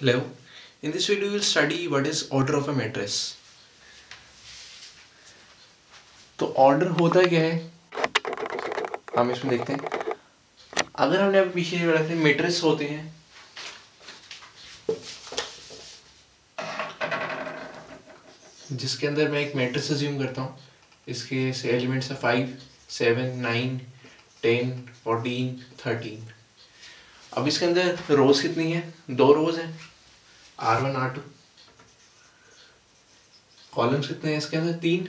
Hello. In this video, we will study what is order of a matrix. तो order होता क्या है हम इसमें देखते हैं. अगर हमने अभी पीछे पढ़ा था मैट्रिक्स होते हैं जिसके अंदर मैं एक मैट्रिक्स अज्यूम करता हूँ. इसके से एलिमेंट्स है 5, 7, 9, 10, 14, 13. अब इसके अंदर रोज कितनी है? 2 रोज हैं, R1 R2. कॉलम्स कितने हैं इसके अंदर? 3.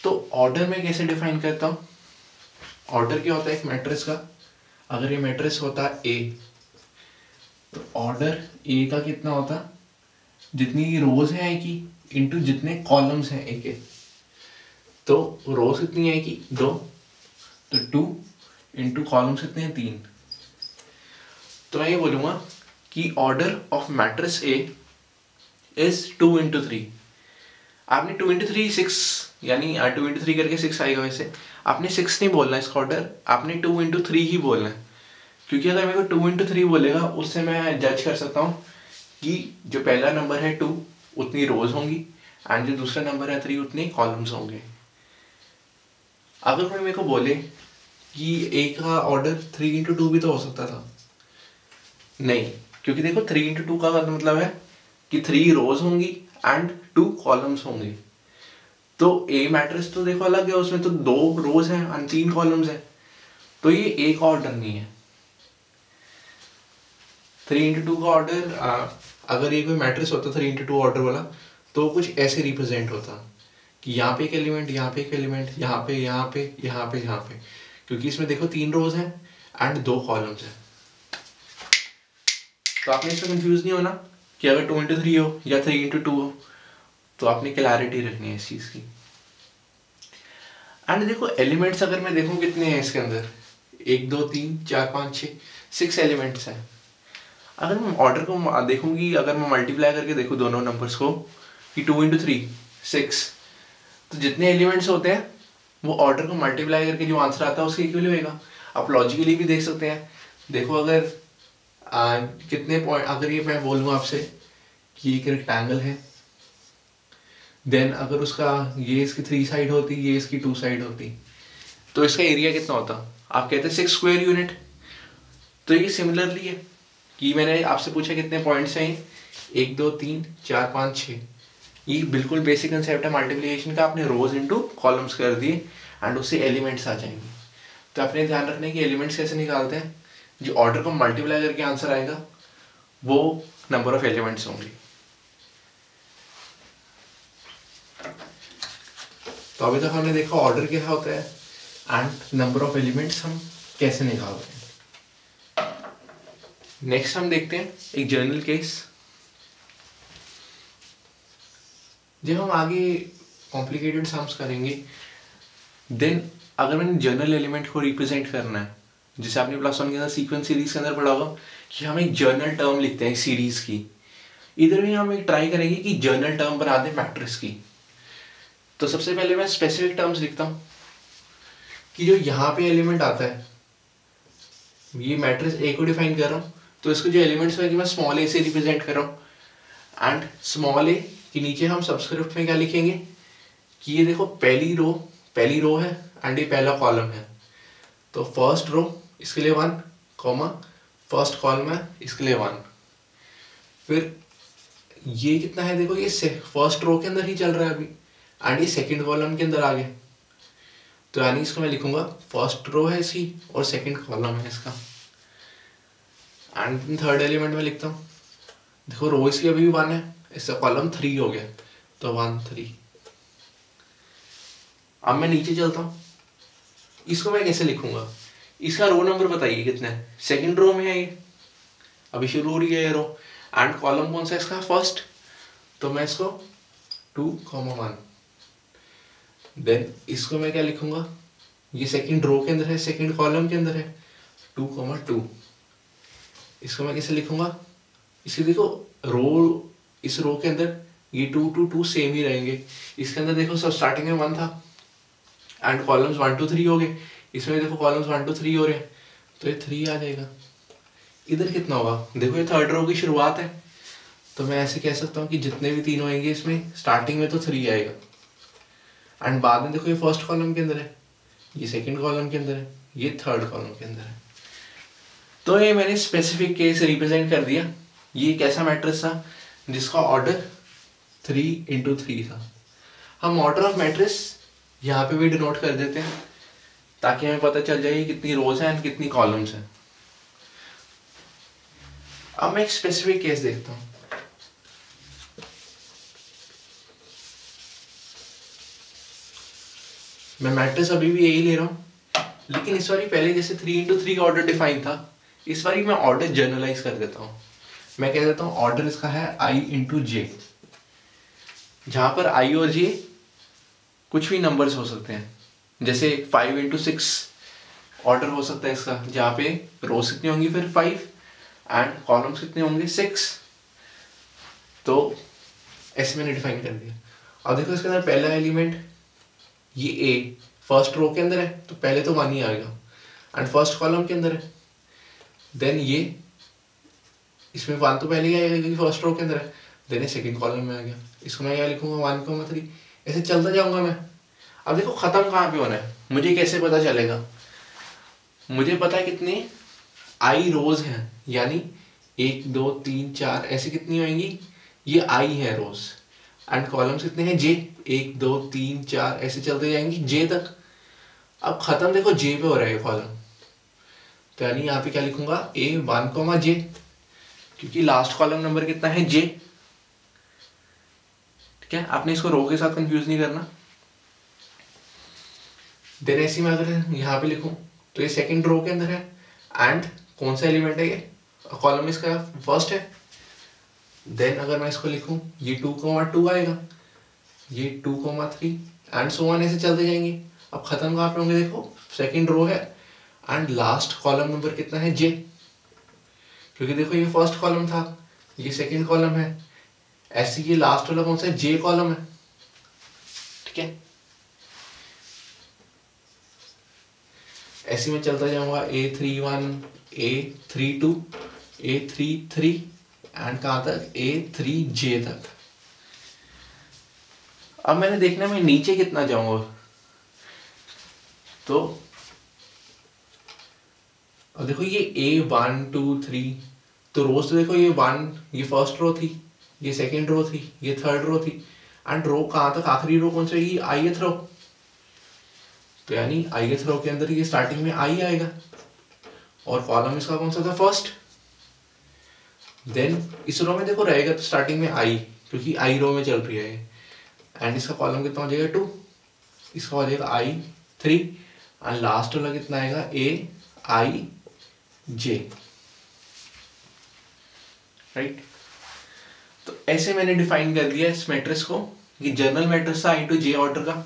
तो ऑर्डर में कैसे डिफाइन करता हूँ? ऑर्डर क्या होता है एक मैट्रिक्स का? अगर ये मैट्रिक्स होता ए तो ऑर्डर ए का कितना होता? जितनी रोज है ए की इंटू जितने कॉलम्स हैं ए के. तो रोज कितनी है की? 2, तो 2 इंटू कॉलम्स कितने हैं? 3. तो मैं ये बोलूँगा कि order of matrix A is 2 into 3. आपने 2 इंटू 3 6, यानी 2 इंटू 3 करके 6 आएगा. वैसे आपने 6 नहीं बोलना इसका ऑर्डर, आपने 2 इंटू 3 ही बोलना है. क्योंकि अगर मेरे को 2 इंटू 3 बोलेगा उससे मैं जज कर सकता हूँ कि जो पहला नंबर है 2 उतनी रोज होंगी एंड जो दूसरा नंबर है 3 उतने कॉलम्स होंगे. अगर कोई मेरे को बोले कि ए का ऑर्डर 3 इंटू 2 भी तो हो सकता था, नहीं, क्योंकि देखो 3 इंटू 2 का मतलब है कि 3 रोज होंगी एंड 2 कॉलम्स होंगे. तो ए मैट्रिक्स तो देखो अलग है, उसमें तो 2 रोज हैं एंड 3 कॉलम्स हैं. तो ये ए का ऑर्डर नहीं है. 3 इंटू 2 का ऑर्डर अगर ये कोई मैट्रिक्स होता 3 इंटू 2 ऑर्डर वाला तो कुछ ऐसे रिप्रेजेंट होता कि यहाँ पे एक एलिमेंट, यहाँ पे एक एलिमेंट, यहाँ पे, यहाँ पे, यहाँ पे, यहाँ पे. क्योंकि इसमें देखो 3 रोज हैं एंड 2 कॉलम्स हैं. तो आपने इसमें कंफ्यूज नहीं होना कि अगर 2 इंटू 3 हो या 3 इंटू 2 हो. तो आपने क्लैरिटी रखनी है इस चीज़ की. एंड देखो एलिमेंट्स अगर मैं देखूँ कितने हैं इसके अंदर, 1 2 3 4 5 6 एलिमेंट्स हैं. अगर मैं ऑर्डर को देखूँगी, अगर मैं मल्टीप्लाई करके देखूँ दोनों नंबर्स को कि 2 इंटू 3 6, तो जितने एलिमेंट्स होते हैं वो ऑर्डर को मल्टीप्लाई करके जो आंसर आता है उसके इक्वल होएगा. आप लॉजिकली भी देख सकते हैं. देखो अगर कितने पॉइंट, अगर ये मैं बोलूँ आपसे कि एक रेक्टेंगल है, देन अगर उसका ये इसकी 3 साइड होती, ये इसकी 2 साइड होती, तो इसका एरिया कितना होता? आप कहते हैं 6 स्क्वायर यूनिट. तो ये सिमिलरली है कि मैंने आपसे पूछा कितने पॉइंट्स हैं, 1 2 3 4 5 6. ये बिल्कुल बेसिक कंसेप्ट है मल्टीप्लिकेशन का. आपने रोज इनटू कॉलम्स कर दिए एंड उससे एलिमेंट्स आ जाएंगे. तो अपने ध्यान रखना है कि एलिमेंट्स कैसे निकालते हैं. जो ऑर्डर को मल्टीप्लाई करके आंसर आएगा वो नंबर ऑफ एलिमेंट्स होंगे. तो अभी तक हमने देखा ऑर्डर क्या होता है एंड नंबर ऑफ एलिमेंट्स हम कैसे निकालते हैं. नेक्स्ट हम देखते हैं एक जर्नल केस. जब हम आगे कॉम्प्लिकेटेड सम्स करेंगे, देन अगर मैंने जर्नल एलिमेंट को रिप्रेजेंट करना है, जैसे आपने +1 के अंदर सीक्वेंस सीरीज के अंदर पढ़ा होगा कि हम एक जर्नल टर्म लिखते हैं सीरीज की. इधर भी हम एक ट्राई करेंगे कि जर्नल टर्म बना दें मैट्रिक्स की. तो सबसे पहले मैं स्पेसिफिक टर्म्स लिखता हूँ कि जो यहाँ पे एलिमेंट आता है, ये मैट्रिक्स ए को डिफाइन कर रहा हूँ, तो इसके जो एलिमेंट्स हैं मैं स्मॉल ए से रिप्रेजेंट कर रहा हूँ. एंड स्मॉल ए के नीचे हम सबस्क्रिप्ट में क्या लिखेंगे कि ये देखो पहली रो है एंड ये पहला कॉलम है. तो फर्स्ट रो इसके लिए 1, कॉमा फर्स्ट कॉलम है इसके लिए 1. फिर ये कितना है देखो, ये फर्स्ट रो के अंदर ही चल रहा है अभी एंड ये सेकंड कॉलम के अंदर आ गया. तो यानी इसको मैं लिखूंगा फर्स्ट रो है इसकी और सेकंड कॉलम है इसका. एंड थर्ड एलिमेंट में लिखता हूँ, देखो रो इसकी अभी भी 1 है, इसका कॉलम 3 हो गया, तो 1 3. अब मैं नीचे चलता हूँ, इसको मैं कैसे लिखूंगा? इसका रो नंबर बताइए कितना है? सेकंड रो में है ये, अभी शुरू हो रही है ये रो. एंड कॉलम कौन सा इसका? फर्स्ट. तो मैं इसको 2, 1. देन इसको मैं क्या लिखूंगा? ये सेकंड रो के अंदर है, सेकंड कॉलम के अंदर है, 2, 2. इसको मैं कैसे लिखूंगा? इसके देखो रो, इस रो के अंदर ये 2 2 2 सेम ही रहेंगे. इसके अंदर देखो सब स्टार्टिंग में 1 था एंड कॉलम्स 1 2 3 हो गए. इसमें देखो कॉलम्स 1 2 3 हो रहे हैं. तो ये 3 आ जाएगा। इधर कितना होगा, देखो ये थर्ड रो की शुरुआत है, तो मैं ऐसे कह सकता हूँ कि जितने भी 3 होंगे इसमें स्टार्टिंग में तो 3 आएगा, एंड बाद में देखो ये फर्स्ट कॉलम के अंदर है, ये सेकंड कॉलम के अंदर है, ये थर्ड कॉलम के अंदर है। तो ये मैंने स्पेसिफिक केस रिप्रेजेंट कर दिया। ये एक ऐसा मैट्रिक्स था जिसका ऑर्डर 3×3 था। हम ऑर्डर ऑफ मैट्रिक्स यहाँ पे भी डिनोट कर देते हैं ताकि हमें पता चल जाए कितनी रोज हैं एंड कितनी कॉलम्स हैं। अब मैं एक स्पेसिफिक केस देखता हूँ। मैं मैट्रिक्स अभी भी यही ले रहा हूँ, लेकिन इस बारी पहले जैसे 3×3 का ऑर्डर डिफाइन था, इस बारी मैं ऑर्डर जनरलाइज कर देता हूँ। मैं कह देता हूँ ऑर्डर इसका है i×j, जहां पर i और j कुछ भी नंबर्स हो सकते हैं। जैसे 5×6 ऑर्डर हो सकता है इसका, जहाँ पे रोज कितनी होंगी फिर 5 एंड कॉलम्स कितने होंगे 6। तो ऐसे मैंने डिफाइन कर दिया। और देखो इसके अंदर पहला एलिमेंट ये a फर्स्ट रो के अंदर है, तो पहले तो 1 ही आएगा, एंड फर्स्ट कॉलम के अंदर है। देन ये इसमें 1 तो पहले ही आएगा क्योंकि फर्स्ट रो के अंदर है, देन ये सेकंड कॉलम में आ गया। इसको मैं क्या लिखूंगा 1,3, ऐसे चलता जाऊंगा मैं। अब देखो खत्म कहाँ पे होना है, मुझे कैसे पता चलेगा? मुझे पता है कितने i रोज हैं, यानी 1 2 3 4 ऐसे कितनी होंगी, ये i है रोज, एंड कॉलम्स कितने हैं j, 1 2 3 4 ऐसे चलते जाएंगे j तक। अब खत्म देखो j पे हो रहा है कॉलम, तो यानी यहाँ पे क्या लिखूंगा a1,j, क्योंकि लास्ट कॉलम नंबर कितना है j। ठीक है, आपने इसको रो के साथ कंफ्यूज नहीं करना। देन ऐसे मैं अगर यहाँ पे लिखूं तो ये सेकंड रो के अंदर है, एंड कौन सा एलिमेंट है, ये कॉलम इसका फर्स्ट है। देन अगर मैं इसको लिखूं ये 2,2 आएगा, ये 2,3 एंड सो ऑन, ऐसे चलते जाएंगे। अब खत्म कहाँ पे होंगे, देखो सेकंड रो है एंड लास्ट कॉलम नंबर कितना है j, क्योंकि देखो ये फर्स्ट कॉलम था, ये सेकंड कॉलम है, ऐसे ये लास्ट वाला कौन सा है, j कॉलम है। ठीक है, ऐसे में चलता जाऊंगा A31 A32 A33 एंड कहाँ तक A3j तक। अब मैंने देखना मैं नीचे कितना जाऊंगा, तो अब देखो ये A1 2 3, तो रोज तो देखो ये 1 ये फर्स्ट रो थी, ये सेकंड रो थी, ये थर्ड रो थी, एंड रो कहाँ तक आखिरी रो कौन सी रहेगी, ith रो। तो यानी ith रो के अंदर ये स्टार्टिंग में i आएगा, और कॉलम इसका कौन सा था, फर्स्ट। देन इस रो में देखो रहेगा तो स्टार्टिंग में i, क्योंकि i रो में चल रही है, एंड इसका कॉलम कितना हो जाएगा 2, इसका हो जाएगा i3, एंड लास्ट वाला कितना आएगा aij। राइट, तो ऐसे मैंने डिफाइन कर दिया इस मैट्रिक्स को, ये जनरल मैट्रिक्स था i×j ऑर्डर का,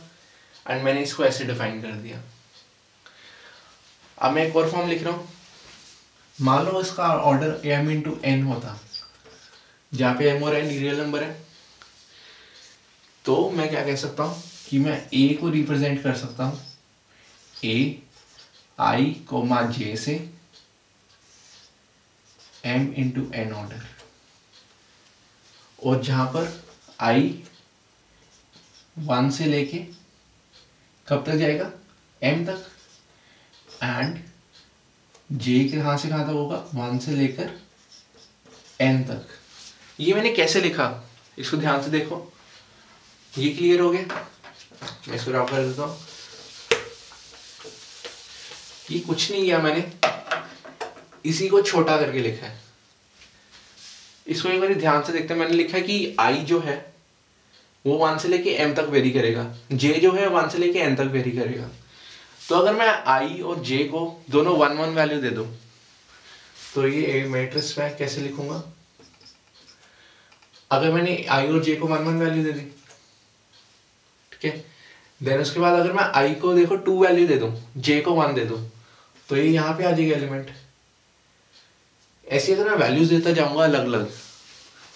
एंड मैंने इसको ऐसे डिफाइन कर दिया। अब मैं एक और फॉर्म लिख रहा हूं। मान लो इसका ऑर्डर m×n होता, जहां पे m और n रियल नंबर है, तो मैं क्या कह सकता हूं कि मैं a को रिप्रेजेंट कर सकता हूं ai, j से m×n ऑर्डर, और जहां पर i 1 से लेके कब तक जाएगा, m तक, एंड j कहाँ से कहाँ तक होगा, 1 से लेकर n तक। ये मैंने कैसे लिखा, इसको ध्यान से देखो, ये क्लियर हो गया। मैं इसको ड्रॉ कर देता हूँ। ये कुछ नहीं किया मैंने, इसी को छोटा करके लिखा है। इसको एक बार ध्यान से देखते हैं, मैंने लिखा है कि i जो है वो 1 से लेके m तक वेरी करेगा, j जो है 1 से लेके n तक वेरी करेगा। तो अगर मैं i और j को दोनों 1 1 वैल्यू दे दूं, तो ये मैट्रिक्स में कैसे लिखूंगा, अगर मैंने i और j को 1 1 वैल्यू दे दी, ठीक है, देन उसके बाद अगर मैं i को देखो 2 वैल्यू दे दूं, j को 1 दे दूं, तो ये यहाँ पे आ जाएगा एलिमेंट। ऐसे अगर मैं वैल्यूज देता जाऊंगा अलग अलग,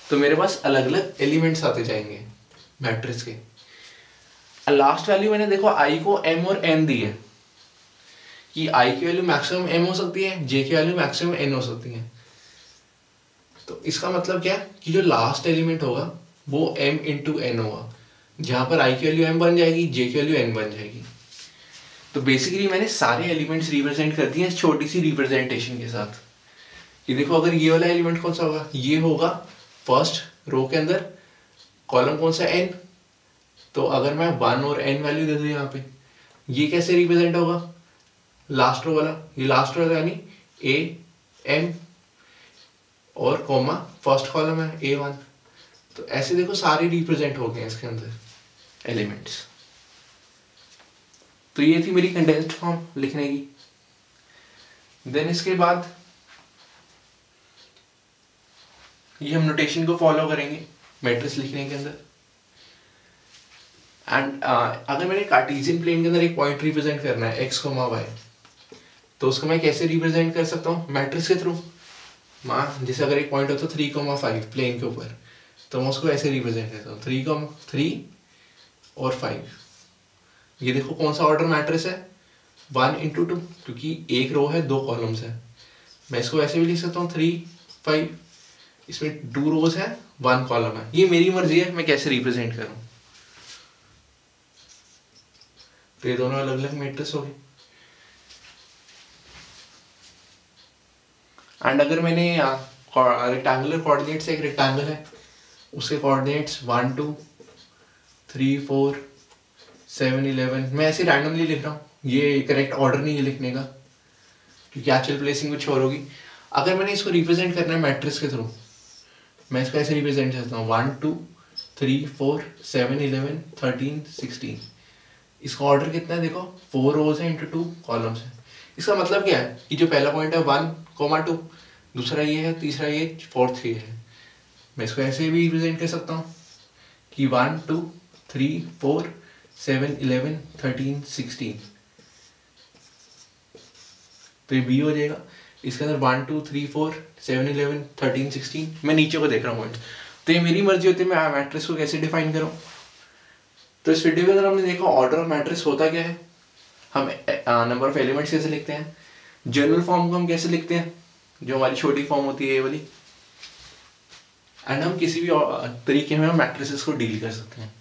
तो मेरे पास अलग अलग एलिमेंट्स आते जाएंगे मैट्रिक्स के। लास्ट वैल्यू मैंने देखो i को m और n दी है, कि आई की वैल्यू मैक्सिमम m हो सकती है, j की वैल्यू मैक्सिमम n हो सकती है। तो इसका मतलब क्या है कि जो लास्ट एलिमेंट होगा वो m इंटू n होगा, जहाँ पर i की वैल्यू m बन जाएगी, j की वैल्यू n बन जाएगी। तो बेसिकली मैंने सारे एलिमेंट्स रिप्रेजेंट कर दिए इस छोटी सी रिप्रेजेंटेशन के साथ। कि देखो अगर ये वाला एलिमेंट कौन सा होगा, ये होगा फर्स्ट रो के अंदर, कॉलम कौन सा n, तो अगर मैं 1 और n वैल्यू दे दूँ यहाँ पे, ये कैसे रिप्रेजेंट होगा, लास्ट रो वाला, ये लास्ट रो यानी a m और कॉमा फर्स्ट कॉलम है a1। तो ऐसे देखो सारे रिप्रेजेंट हो गए इसके अंदर एलिमेंट्स। तो ये थी मेरी कंडेंस्ड फॉर्म लिखने की। देन इसके बाद ये हम नोटेशन को फॉलो करेंगे मैट्रिक्स लिखने के अंदर। एंड अगर मैंने कार्टेशियन प्लेन के अंदर एक पॉइंट रिप्रेजेंट करना है x, y, तो उसको मैं कैसे रिप्रेजेंट कर सकता हूँ, मैट्रिक्स के थ्रू। जैसे अगर एक पॉइंट हो तो 3,5 प्लेन के ऊपर, तो मैं उसको ऐसे रिप्रेजेंट करता हूँ 3 और 5। ये देखो कौन सा ऑर्डर मैट्रिक्स है, 1 इंटू 2, क्योंकि एक रो है 2 कॉलम्स है। मैं इसको ऐसे भी लिख सकता हूँ 3, 5, इसमें 2 रोज है 1 कॉलम है। ये मेरी मर्जी है मैं कैसे रिप्रेजेंट करूँ। तो ये दोनों अलग अलग मैट्रिक्स हो गए। एंड अगर मैंने रेक्टेंगुलर कोऑर्डिनेट्स, एक रेक्टेंगल है उसके कोऑर्डिनेट्स 1, 2, 3, 4, 7, 11, मैं ऐसे रैंडमली लिख रहा हूँ, ये करेक्ट ऑर्डर नहीं है लिखने का क्योंकि एक्चुअल प्लेसिंग कुछ और होगी। अगर मैंने इसको रिप्रेजेंट करना है मैट्रिक्स के थ्रू, मैं इसको ऐसे रिप्रेजेंट करता हूँ 1, 2, 3, 4, 7, 11, 13, 16। इसका ऑर्डर कितना है देखो, 4 रोज है इंटू 2 कॉलम्स है। इसका मतलब क्या है कि जो पहला पॉइंट है 1, 2, दूसरा ये है, तीसरा ये, फोर्थ ये है। मैं इसको ऐसे भी रिप्रेजेंट कर सकता हूँ कि 1, 2, 3, 4, 7, 11, 13, 16। तो ये बी हो जाएगा। इसके अंदर 1, 2, 3, 4, 7, 11, 13, 16, मैं नीचे को देख रहा हूँ पॉइंट। तो ये मेरी मर्जी होती है मैं मैट्रिक्स को कैसे डिफाइन करूँ। तो इस वीडियो के अंदर हमने देखा ऑर्डर ऑफ मैट्रिक्स होता क्या है, हम नंबर ऑफ एलिमेंट्स कैसे लिखते हैं, जनरल फॉर्म को हम कैसे लिखते हैं जो हमारी छोटी फॉर्म होती है ये वाली, एंड हम किसी भी तरीके में मैट्रिसेस को डील कर सकते हैं।